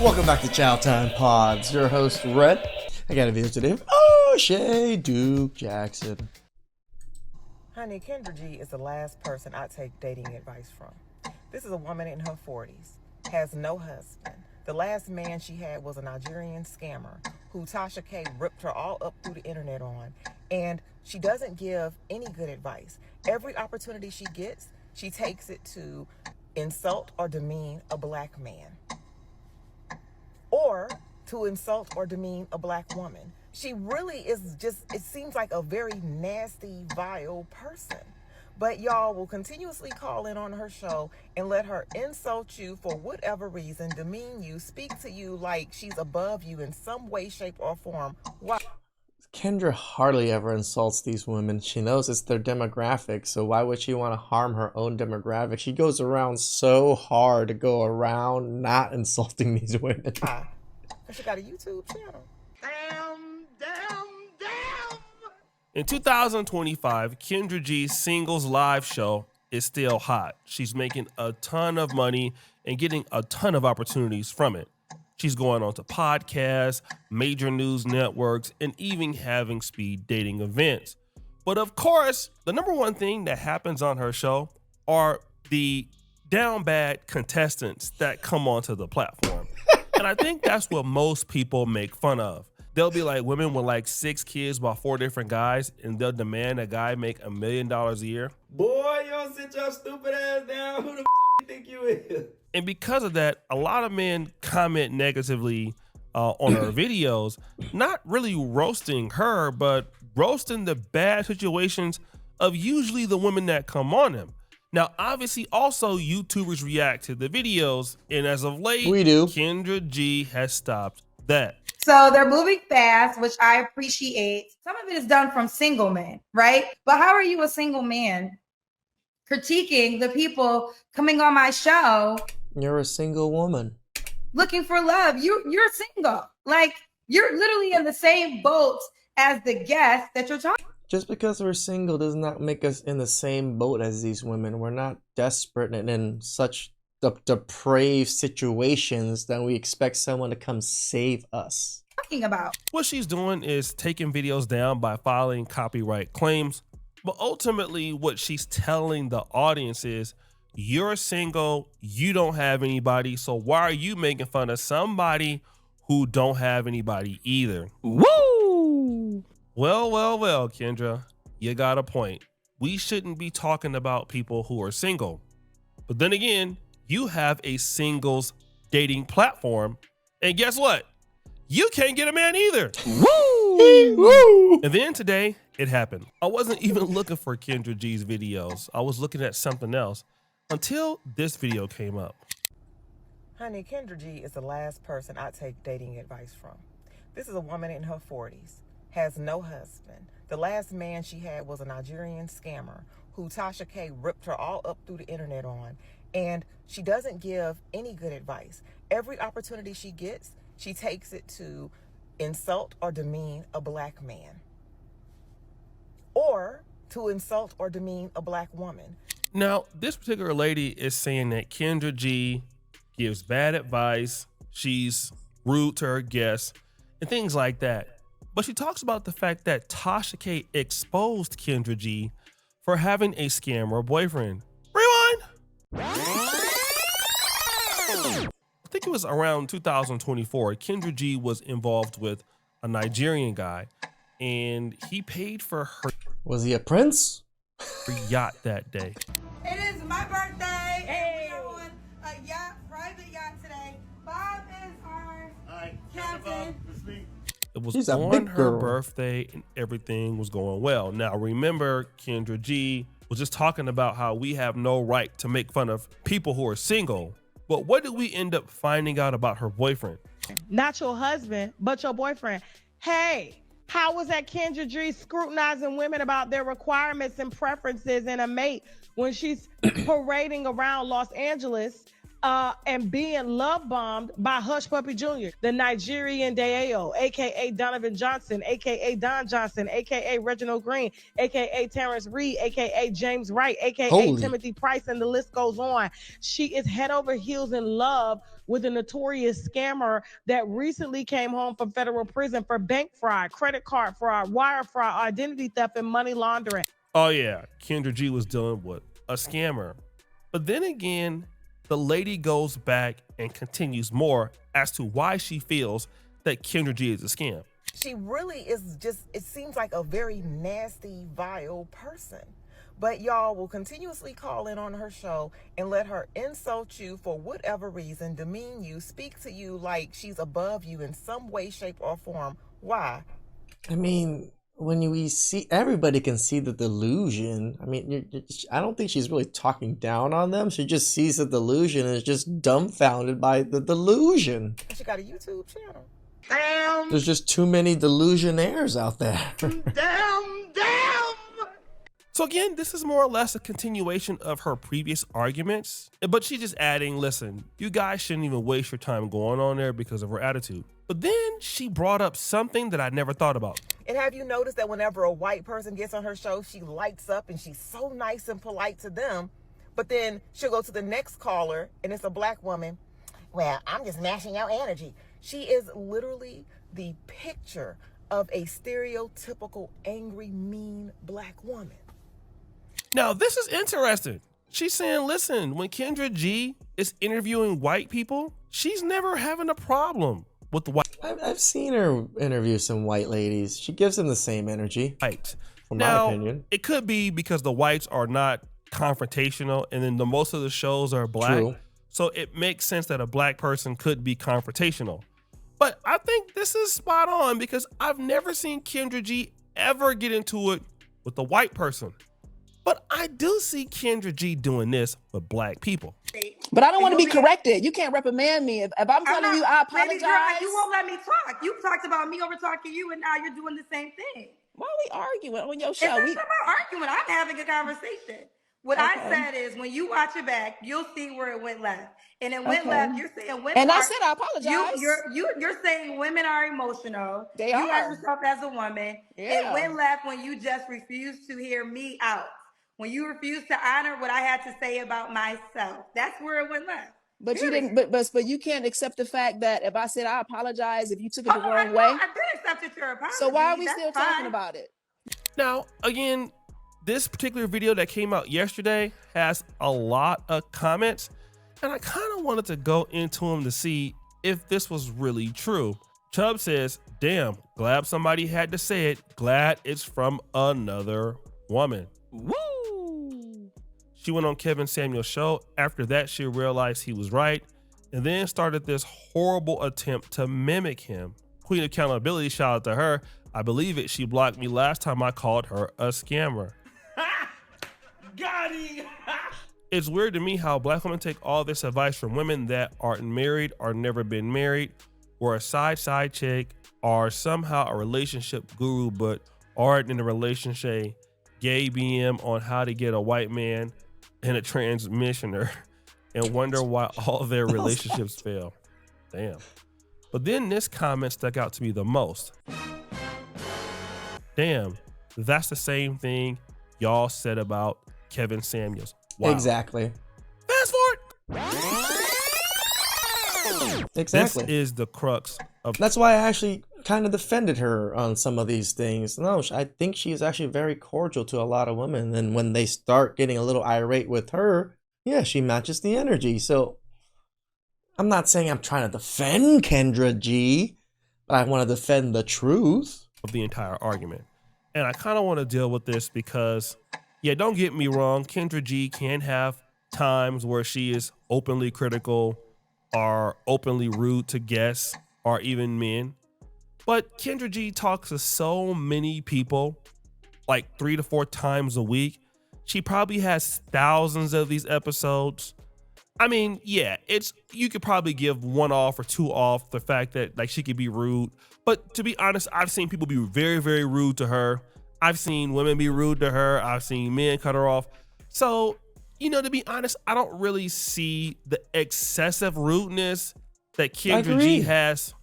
Welcome back to CHOWTIME Pods. Your host, Red. I got a video today of OshayDukeJackson. Honey, Kendra G is the last person I take dating advice from. This is a woman in her 40s, has no husband. The last man she had was a Nigerian scammer who Tasha K ripped her all up through the internet on. And she doesn't give any good advice. Every opportunity she gets, she takes it to insult or demean a black man, or to insult or demean a black woman. She really is just, it seems like a very nasty, vile person. But y'all will continuously call in on her show and let her insult you for whatever reason, demean you, speak to you like she's above you in some way, shape, or form. Why? Kendra hardly ever insults these women. She knows it's their demographic, so why would she want to harm her own demographic? She goes around so hard to go around not insulting these women. Because she got a YouTube channel. Damn. In 2025, Kendra G's singles live show is still hot. She's making a ton of money and getting a ton of opportunities from it. She's going on to podcasts, major news networks, and even having speed dating events. But of course, the number one thing that happens on her show are the down bad contestants that come onto the platform. And I think that's what most people make fun of. They'll be like women with like 6 kids by 4 different guys, and they'll demand a guy make $1 million a year. Boy, you don't sit your stupid ass down. Who the you think you is? And because of that, a lot of men comment negatively on her videos, not really roasting her, but roasting the bad situations of usually the women that come on them. Now, obviously, also YouTubers react to the videos, and as of late, We do. Kendra G has stopped that. So they're moving fast, which I appreciate. Some of it is done from single men, right? But how are you a single man critiquing the people coming on my show You're a single woman. looking for love? You're single. Like, you're literally in the same boat as the guest that you're talking. Just because we're single does not make us in the same boat as these women. We're not desperate and in such depraved situations that we expect someone to come save us. About. What she's doing is taking videos down by filing copyright claims. But ultimately, what she's telling the audience is, you're single, you don't have anybody, so why are you making fun of somebody who don't have anybody either? Woo! Well, Kendra, you got a point. We shouldn't be talking about people who are single. But then again, you have a singles dating platform, and guess what? You can't get a man either. Woo! And then today, it happened. I wasn't even looking for Kendra G's videos. I was looking at something else until this video came up. Honey, Kendra G is the last person I take dating advice from. This is a woman in her 40s, has no husband. The last man she had was a Nigerian scammer who Tasha K ripped her all up through the internet on. And she doesn't give any good advice. Every opportunity she gets, she takes it to insult or demean a black man, or to insult or demean a black woman. Now, this particular lady is saying that Kendra G gives bad advice, she's rude to her guests, and things like that. But she talks about the fact that Tasha K exposed Kendra G for having a scammer boyfriend. Rewind! I think it was around 2024, Kendra G was involved with a Nigerian guy, and he paid for her Was he a prince? yacht that day. It is my birthday. Hey. And we are on a yacht, private yacht today. Bob is our captain. It was She's a on big her girl. birthday and everything was going well. Now, remember, Kendra G was just talking about how we have no right to make fun of people who are single. But what did we end up finding out about her boyfriend? Not your husband, but your boyfriend. Hey, how was that Kendra G scrutinizing women about their requirements and preferences in a mate when she's parading around Los Angeles and being love bombed by Hush Puppy Jr., the Nigerian Deo, aka Donovan Johnson, aka Don Johnson, aka Reginald Green, aka Terrence Reed, aka James Wright, aka Holy. Timothy Price, and the list goes on. She is head over heels in love with a notorious scammer that recently came home from federal prison for bank fraud, credit card fraud, wire fraud, identity theft, and money laundering. Oh yeah, Kendra G was dealing with a scammer. But then again, the lady goes back and continues more as to why she feels that Kendra G is a scam. She really is just, it seems like a very nasty, vile person. But y'all will continuously call in on her show and let her insult you for whatever reason, demean you, speak to you like she's above you in some way, shape, or form. Why? I mean, when we see, everybody can see the delusion. I mean, I don't think she's really talking down on them. She just sees the delusion and is just dumbfounded by the delusion. She got a YouTube channel. Damn! There's just too many delusionaires out there. Damn! So again, this is more or less a continuation of her previous arguments, but she's just adding, listen, you guys shouldn't even waste your time going on there because of her attitude. But then she brought up something that I never thought about. And have you noticed that whenever a white person gets on her show, she lights up and she's so nice and polite to them, but then she'll go to the next caller and it's a black woman. Well, I'm just matching your energy. She is literally the picture of a stereotypical angry, mean black woman. Now, this is interesting. She's saying, listen, when Kendra G is interviewing white people, she's never having a problem with the white. I've seen her interview some white ladies. She gives them the same energy, Whites. from Now, my opinion. it could be because the whites are not confrontational and then most of the shows are black. True. So it makes sense that a black person could be confrontational. But I think this is spot on because I've never seen Kendra G ever get into it with a white person. But I do see Kendra G doing this with black people. But I don't want to be corrected. You can't reprimand me. If I'm telling you, I Baby apologize. girl, you won't let me talk. You talked about me over talking you, and now you're doing the same thing. Why are we arguing on your It's show? not about arguing. I'm having a conversation. What I said is, when you watch it back, you'll see where it went left. And it went left. You're saying women. And I said I apologize. You're saying women are emotional. They you are. as yourself as a woman. Yeah. It went left when you just refused to hear me out. When you refused to honor what I had to say about myself. That's where it went left. But you didn't. But you can't accept the fact that if I said I apologize, if you took it the wrong way. I did accept your apology. So why are we That's still fine. talking about it? Now, again, this particular video that came out yesterday has a lot of comments, and I kind of wanted to go into them to see if this was really true. Chubb says, damn, glad somebody had to say it. Glad it's from another woman. Woo! She went on Kevin Samuel's show. After that, she realized he was right and then started this horrible attempt to mimic him. Queen Accountability, shout out to her. I believe it. She blocked me last time I called her a scammer. Got him! It's weird to me how black women take all this advice from women that aren't married or never been married, or a side chick, or somehow a relationship guru, but aren't in a relationship, gay BM on how to get a white man and a transmissioner, and wonder why all their relationships fail. Damn. But then this comment stuck out to me the most. Damn, that's the same thing y'all said about Kevin Samuels. Wow. Exactly. Fast forward. Exactly. This is the crux of. That's why I actually kind of defended her on some of these things. No, I think she is actually very cordial to a lot of women. And when they start getting a little irate with her, yeah, she matches the energy. So I'm not saying I'm trying to defend Kendra G, but I want to defend the truth of the entire argument. And I kind of want to deal with this because, yeah, don't get me wrong, Kendra G can have times where she is openly critical or openly rude to guests or even men. But Kendra G talks to so many people, like 3 to 4 times a week. She probably has thousands of these episodes. I mean, yeah, you could probably give 1 off or 2 off the fact that like she could be rude. But to be honest, I've seen people be very, very rude to her. I've seen women be rude to her. I've seen men cut her off. So you know, to be honest, I don't really see the excessive rudeness that Kendra G has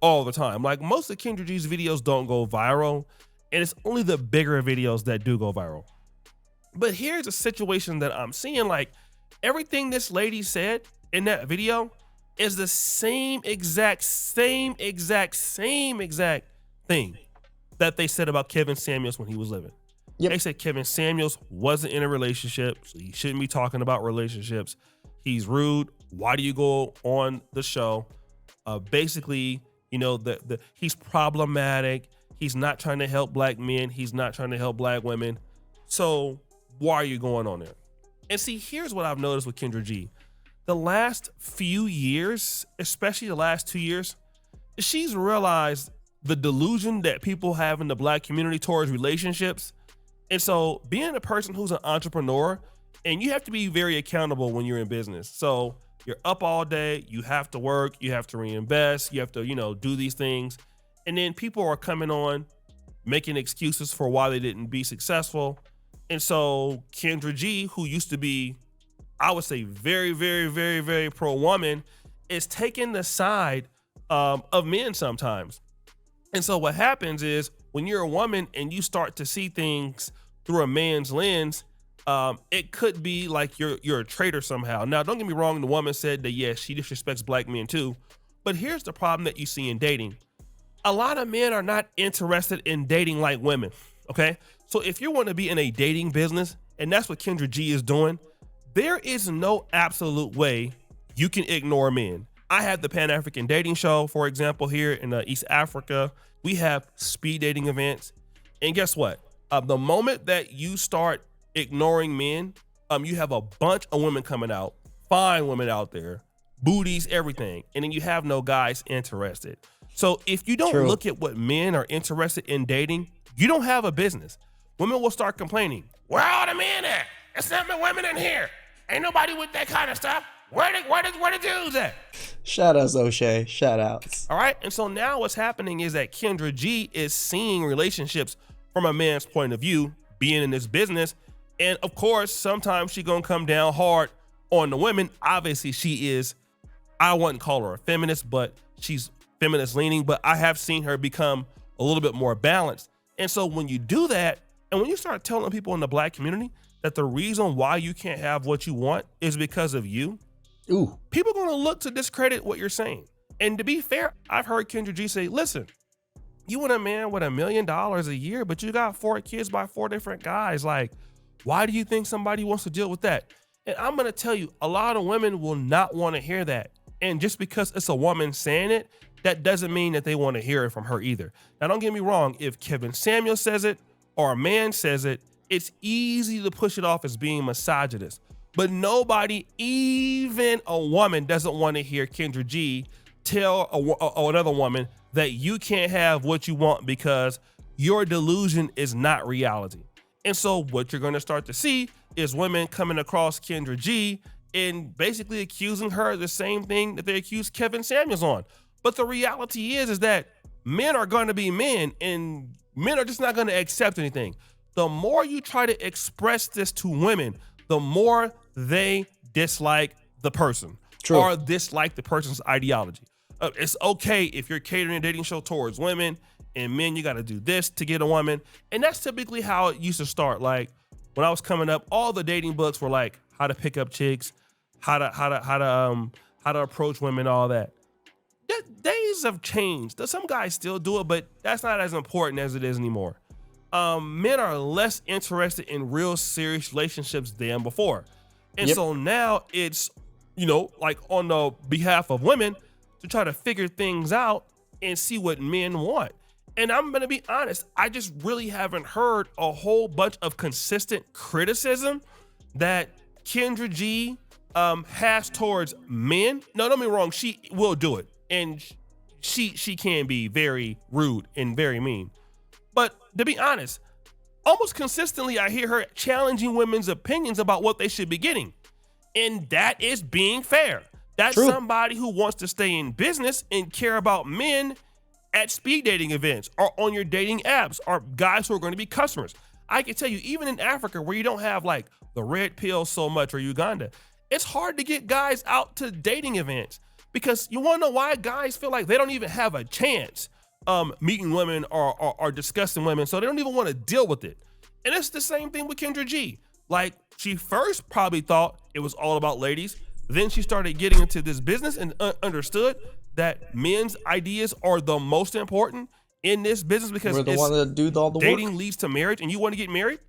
all the time. Like, most of Kendra G's videos don't go viral, and it's only the bigger videos that do go viral. But here's a situation that I'm seeing. Like, everything this lady said in that video is the same exact thing that they said about Kevin Samuels when he was living. Yep. They said Kevin Samuels wasn't in a relationship, so he shouldn't be talking about relationships. He's rude. Why do you go on the show? Basically, you know, he's problematic. He's not trying to help black men. He's not trying to help black women. So why are you going on there? And see, here's what I've noticed with Kendra G. The last few years, especially the last 2 years, she's realized the delusion that people have in the black community towards relationships. And so being a person who's an entrepreneur, and you have to be very accountable when you're in business. So you're up all day, you have to work, you have to reinvest, you have to, you know, do these things. And then people are coming on, making excuses for why they didn't be successful. And so Kendra G, who used to be, I would say, very, very, very, very pro-woman, is taking the side of men sometimes. And so what happens is, when you're a woman and you start to see things through a man's lens, it could be like you're a traitor somehow. Now, don't get me wrong, the woman said that, yes, she disrespects black men too. But here's the problem that you see in dating. A lot of men are not interested in dating like women, okay? So if you want to be in a dating business, and that's what Kendra G is doing, there is no absolute way you can ignore men. I have the Pan-African Dating Show, for example, here in East Africa. We have speed dating events. And guess what? The moment that you start ignoring men, you have a bunch of women coming out, fine women out there, booties, everything. And then you have no guys interested. So if you don't look at what men are interested in dating, you don't have a business. Women will start complaining. Where are all the men at? There's nothing but women in here. Ain't nobody with that kind of stuff. Where the dudes at? Shout outs, O'Shay. Shout outs. All right. And so now what's happening is that Kendra G is seeing relationships from a man's point of view, being in this business. And of course, sometimes she gonna come down hard on the women. Obviously, she is, I wouldn't call her a feminist, but she's feminist leaning. But I have seen her become a little bit more balanced. And so when you do that, and when you start telling people in the black community that the reason why you can't have what you want is because of you, people are going to look to discredit what you're saying. And to be fair, I've heard Kendra G say, listen, you want a man with $1 million a year, but you got 4 kids by 4 different guys. Like, why do you think somebody wants to deal with that? And I'm going to tell you, a lot of women will not want to hear that. And just because it's a woman saying it, that doesn't mean that they want to hear it from her either. Now, don't get me wrong. If Kevin Samuels says it or a man says it, it's easy to push it off as being misogynist. But nobody, even a woman, doesn't want to hear Kendra G tell another woman that you can't have what you want because your delusion is not reality. And so what you're going to start to see is women coming across Kendra G and basically accusing her of the same thing that they accused Kevin Samuels on. But the reality is that men are going to be men, and men are just not going to accept anything. The more you try to express this to women, the more they dislike the person or dislike the person's ideology. It's okay if you're catering a dating show towards women, and men, you got to do this to get a woman. And that's typically how it used to start. Like when I was coming up, all the dating books were like how to pick up chicks, how to approach women, all that. Days have changed. Some guys still do it, but that's not as important as it is anymore. Men are less interested in real serious relationships than before. And so now it's, you know, like on the behalf of women to try to figure things out and see what men want. And I'm going to be honest, I just really haven't heard a whole bunch of consistent criticism that Kendra G has towards men. No, don't get me wrong, she will do it. And she can be very rude and very mean. But to be honest, almost consistently I hear her challenging women's opinions about what they should be getting. And that is being fair. That's somebody who wants to stay in business and care about men at speed dating events or on your dating apps or guys who are going to be customers. I can tell you, even in Africa where you don't have like the red pill so much, or Uganda. It's hard to get guys out to dating events because you want to know why guys feel like they don't even have a chance meeting women or discussing women, so they don't even want to deal with it. And it's the same thing with Kendra G. Like, she first probably thought it was all about ladies. Then she started getting into this business and understood that men's ideas are the most important in this business because we're the one that do all the dating work. leads to marriage, and you want to get married,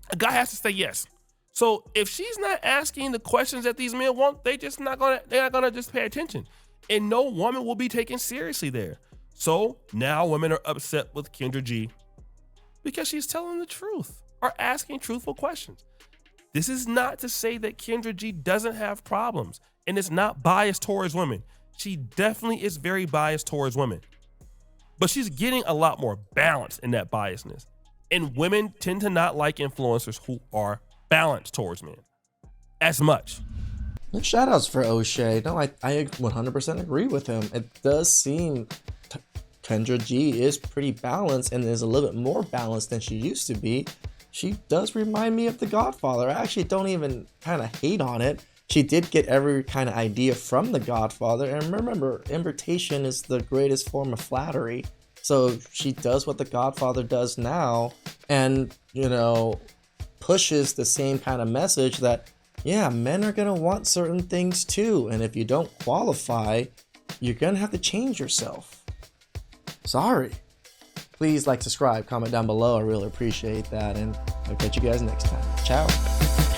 a guy has to say yes. So if she's not asking the questions that these men want, they're not gonna just pay attention, and no woman will be taken seriously there. So now women are upset with Kendra G because she's telling the truth or asking truthful questions. This is not to say that Kendra G doesn't have problems and is not biased towards women. She definitely is very biased towards women, but she's getting a lot more balance in that biasness. And women tend to not like influencers who are balanced towards men as much. And shout outs for O'Shay. No, I 100% agree with him. It does seem Kendra G is pretty balanced and is a little bit more balanced than she used to be. She does remind me of The Godfather. I actually don't even kind of hate on it. She did get every kind of idea from The Godfather. And remember, imitation is the greatest form of flattery. So she does what The Godfather does now and, you know, pushes the same kind of message that, yeah, men are going to want certain things too. And if you don't qualify, you're going to have to change yourself. Sorry. Please like, subscribe, comment down below. I really appreciate that. And I'll catch you guys next time. Ciao.